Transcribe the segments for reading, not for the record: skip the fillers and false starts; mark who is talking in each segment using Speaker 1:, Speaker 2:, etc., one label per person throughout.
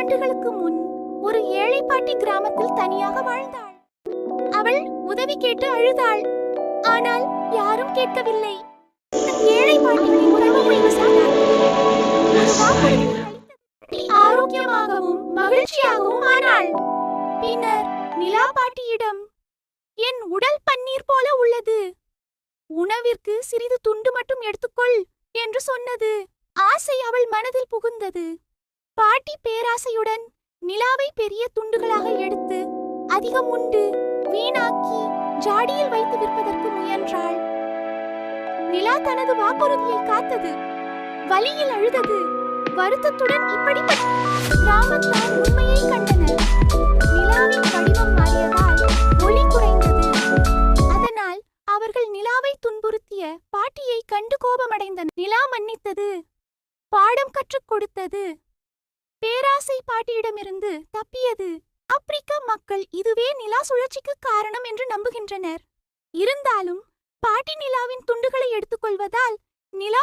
Speaker 1: ஆண்டுகளுக்கு முன் ஒரு ஏழை பாட்டி கிராமத்தில் தனியாக வாழ்ந்தாள். அவள் உதவி கேட்டு அழுதாள். ஆனால் யாரும் கேட்கவில்லை. ஏழை பாட்டிக்கு ஆரோக்கியமாகவும் மகிழ்ச்சியாகவும் ஆனாள். பின்னர் நிலா பாட்டியிடம், என் உடல் பன்னீர் போல உள்ளது, உணவிற்கு சிறிது துண்டு மட்டும் எடுத்துக்கொள் என்று சொன்னது. ஆசை அவள் மனதில் புகுந்தது. பாட்டி பேராசையுடன் நிலாவை பெரிய துண்டுகளாக எடுத்து அதிகம் உண்டு வீணாக்கி ஜாடியில் வைத்து விற்பதற்கு முயன்றாள். நிலா தனது வாக்குறுதியை காத்தது. வலியில் அழுதது. வருத்தத்துடன் இப்படிப்பட்ட கிராமத்தார் உண்மையை கண்டனர். நிலாவின் வடிவம் மாறியதால் ஒளி குறைந்தது. அதனால் அவர்கள் நிலாவை துன்புறுத்திய பாட்டியை கண்டு கோபமடைந்தனர். நிலா மன்னித்தது. பாடம் கற்றுக் கொடுத்தது. பேராசை பாட்டியிடமிருந்து தப்பியது. ஆப்பிரிக்க மக்கள் இதுவே நிலா சுழற்சிக்கு காரணம் என்று நம்புகின்றனர். இருந்தாலும் பாட்டி நிலாவின் துண்டுகளை எடுத்துக்கொள்வதால் நிலா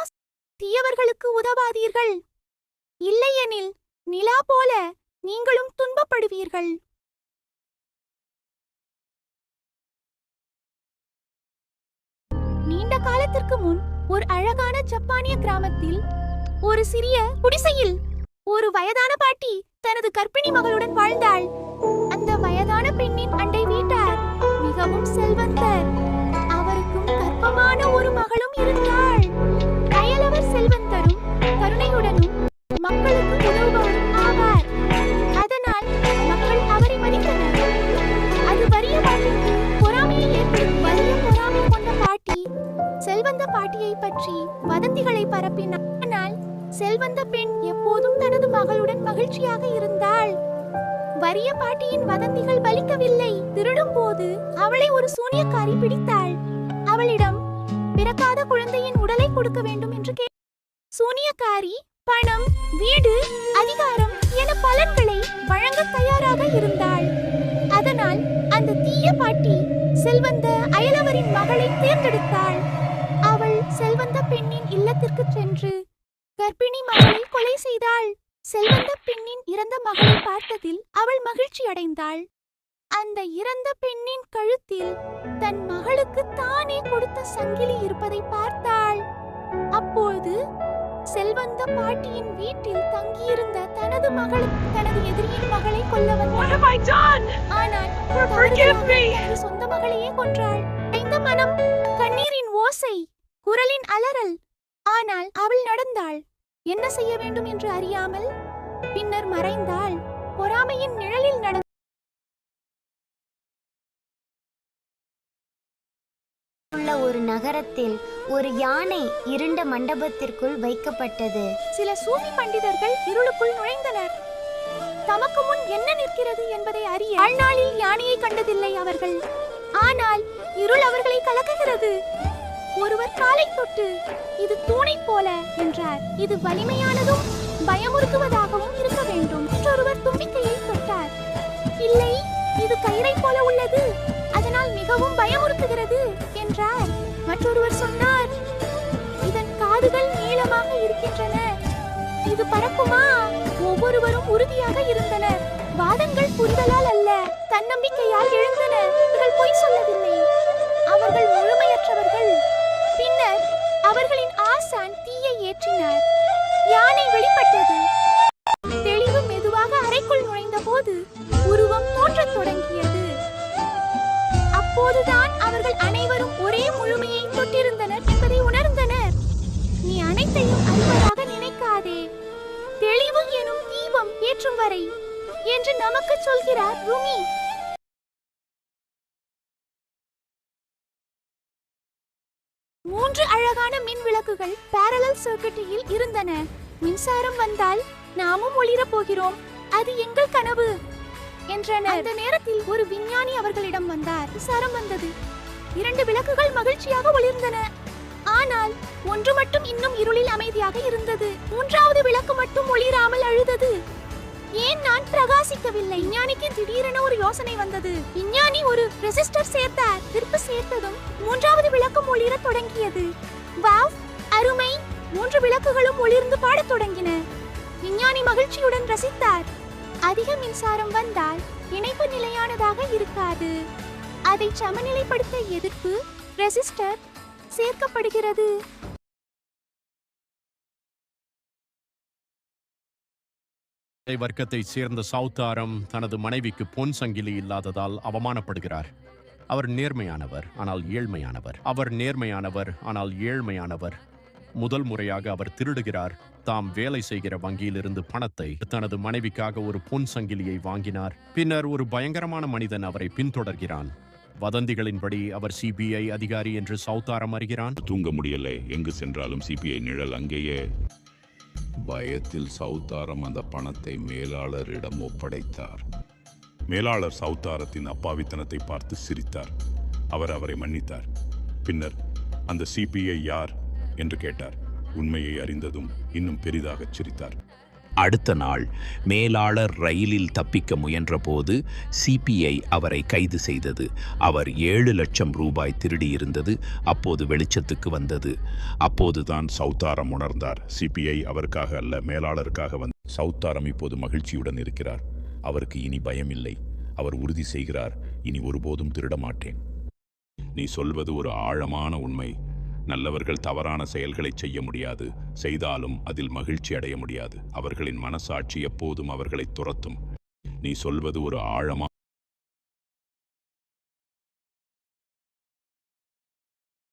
Speaker 1: தீயவர்களுக்கு உதவாதீர்கள். இல்லையெனில் நிலா போல நீங்களும் துன்பப்படுவீர்கள். நீண்ட காலத்திற்கு முன் ஒரு அழகான ஜப்பானிய கிராமத்தில் ஒரு சிறிய குடிசையில் ஒரு வயதான பாட்டி தனது கர்ப்பிணி மகளுடன் வாழ்ந்தாள். அந்த வயதான பெண்ணின் அண்டை வீட்டார் மிகவும் செல்வந்தர். அவருக்கும் கர்ப்பமான ஒரு மகளும் இருந்தாள். அயலவர் செல்வந்தரும் கருணையுடனும் மக்களுக்கு உதவுபவரும் ஆவார். அதனால் மக்கள் அவரை மதித்தனர். அது வறிய பாட்டிக்கு பொறாமையை ஏற்படும். வறிய பொறாமை கொண்ட பாட்டி செல்வந்த பாட்டியை பற்றி வதந்திகளை பரப்பினார். ஆனால் செல்வந்த பெண் எப்போதும் தனது மகளுடன் மகிழ்ச்சியாக இருந்தாள். வறிய பாட்டியின் வதந்திகள் பலிக்கவில்லை. திருடும் போது அவளை ஒரு சூனியக்காரி பிடித்தாள். அவளிடம் பிறக்காத குழந்தையின் உடலை கொடுக்க வேண்டும் என்று சூனியக்காரி பணம், வீடு, அதிகாரம் என பலன்களை வழங்க தயாராக இருந்தாள். அதனால் அந்த தீய பாட்டி செல்வந்த அயலவரின் மகளை தேர்ந்தெடுத்தாள். அவள் செல்வந்த பெண்ணின் இல்லத்திற்கு சென்று கர்ப்பிணி மகளை கொலை செய்தாள். செல்வந்த பெண்ணின் இறந்த மகளை பார்த்ததில் அவள் மகிழ்ச்சி அடைந்தாள். அந்த இறந்த பெண்ணின் கழுத்தில் தன் மகளுக்கு தானே கொடுத்த சங்கிலி இருப்பதை பார்த்தாள். அப்போது செல்வந்த பாட்டியின் வீட்டில் தங்கியிருந்த தனது மகளுக்கு தனது எதிரியின் மகளை கொல்ல வந்தாள். ஆனால் தனது சொந்த மகளையே கொன்றாள். இந்த மனம், கண்ணீரின் ஓசை, குரலின் அலறல். ஆனால் அவள் நடந்தாள். என்ன செய்ய வேண்டும் என்று அறியாமல். பின்னர் மறைந்தாள். பொறாமையின் நிழலில் நடந்த
Speaker 2: ஒரு நகரத்தில் ஒரு யானை இருண்ட மண்டபத்திற்குள் வைக்கப்பட்டது.
Speaker 1: சில சூஃபி பண்டிதர்கள் இருளுக்குள் நுழைந்தனர். தமக்கு முன் என்ன நிற்கிறது என்பதை அறிய வாழ்நாளில் யானையை கண்டதில்லை அவர்கள். ஆனால் இருள் அவர்களை கலக்குகிறது. ஒருவர் காலை தொட்டு, இது தூணை போல என்றார். இது வலிமையானதும் பயமுறுத்துவதாகவும் இருக்க வேண்டும். மற்றொருவர் தும்பிக்கையை தொட்டார். இல்லை, இது கயிறை போல உள்ளது, அதனால் மிகவும் பயமுறுத்துகிறது என்றார். மற்றொருவர் சொன்னார், இதன் காதுகள் நீளமாக இருக்கின்றன, இது பறக்குமா? ஒவ்வொருவரும் உறுதியாக இருந்தனர். வாதங்கள் புரிதலால் அல்ல, தன்னம்பிக்கையால் எழுந்தனர். இவர்கள் பொய் சொல்லவில்லை. அவர்கள் முழுமையற்றவர்கள். பின்னர் அவர்களின் ஆசான் தீயை ஏற்றினார். யானை வெளிப்பட்டது. தெளிவு மெதுவாக அறைக்குள் நுழைந்த போது உருவம் தோற்றத் தொடங்கியது. அப்போதுதான் அவர்கள் அனைவரும் ஒரே முழுமையை தொட்டிருந்தனர் என்பதை உணர்ந்தனர். நீ அனைத்தையும் அறிவதாக நினைக்காதே, தெளிவு எனும் தீபம் ஏற்றும் வரை என்று நமக்கு சொல்கிறார் ருமி. மூன்று அழகான மின் விளக்குகள் பாரலல் சர்க்யூட்டில் இருந்தன. மின்சாரம் வந்தால் நாமும் ஒளிரப் போகிறோம், அது எங்கள் கனவு என்றனர். அந்த நேரத்தில் ஒரு விஞ்ஞானி அவர்களிடம் வந்தார். மின்சாரம் வந்தது. 2 விளக்குகள் மகிழ்ச்சியாக ஒளிர்ந்தன. ஆனால் ஒன்று மட்டும் இன்னும் இருளில் அமைதியாக இருந்தது. 3வது விளக்கு மட்டும் ஒளிராமல் அழுதது. ஏன் நான் பிரகாசிக்கவில்லை? விஞ்ஞானிக்கு திடீரென ஒரு யோசனை வந்தது. விஞ்ஞானி ஒரு ரெசிஸ்டர் சேர்த்தார். திருப்பு சேர்த்ததும் 3வது விளக்கும் ஒளிரத் தொடங்கியது. வாவ், அருமை! 3 விளக்குகளும் ஒளிர்ந்து பாடத் தொடங்கின. விஞ்ஞானி மகிழ்ச்சியுடன் ரசித்தார். அதிக மின்சாரம் வந்தால் இணைப்பு நிலையானதாக இருக்காது. அதை சமநிலைப்படுத்த எதிர்ப்பு ரெசிஸ்டர் சேர்க்கப்படுகிறது.
Speaker 3: வர்க்கத்தைச் சேர்ந்த சௌதாரம் தனது மனைவிக்கு பொன் சங்கிலி இல்லாததால் அவமானப்படுகிறார். அவர் நேர்மையானவர் ஆனால் ஏழ்மையானவர். முதல் முறையாக அவர் திருடுகிறார். தாம் வேலை செய்கிற வங்கியிலிருந்து பணத்தை தனது மனைவிக்காக ஒரு பொன் சங்கிலியை வாங்கினார். பின்னர் ஒரு பயங்கரமான மனிதன் அவரை பின்தொடர்கிறான். வதந்திகளின்படி அவர் சிபிஐ அதிகாரி என்று சௌதாரம் அறிகிறான்.
Speaker 4: தூங்க முடியல, எங்கு சென்றாலும் சிபிஐ நிழல் அங்கேயே. பயத்தில் சௌதாரம் அந்த பணத்தை மேலாளரிடம் ஒப்படைத்தார். மேலாளர் சௌதாரத்தின் அப்பாவித்தனத்தை பார்த்து சிரித்தார். அவர் அவரை மன்னித்தார். பின்னர் அந்த சிபிஐ யார் என்று கேட்டார். உண்மையை அறிந்ததும் இன்னும் பெரிதாகச் சிரித்தார்.
Speaker 5: அடுத்த நாள் மேலாளர் ரயிலில் தப்பிக்க முயன்றபோது சிபிஐ அவரை கைது செய்தது. அவர் 7 லட்சம் ரூபாய் திருடியிருந்தது அப்போது வெளிச்சத்துக்கு வந்தது.
Speaker 4: அப்போதுதான் சௌதாரம் உணர்ந்தார், சிபிஐ அவருக்காக அல்ல, மேலாளருக்காக வந்து. சௌதாரம் இப்போது மகிழ்ச்சியுடன் இருக்கிறார். அவருக்கு இனி பயமில்லை. அவர் உறுதி செய்கிறார், இனி ஒருபோதும் திருட மாட்டேன். நீ சொல்வது ஒரு ஆழமான உண்மை. நல்லவர்கள் தவறான செயல்களை செய்ய முடியாது, செய்தாலும் அதில் மகிழ்ச்சி அடைய முடியாது. அவர்களின் மனசாட்சி எப்போதும் அவர்களை துரத்தும். நீ சொல்வது ஒரு ஆழமான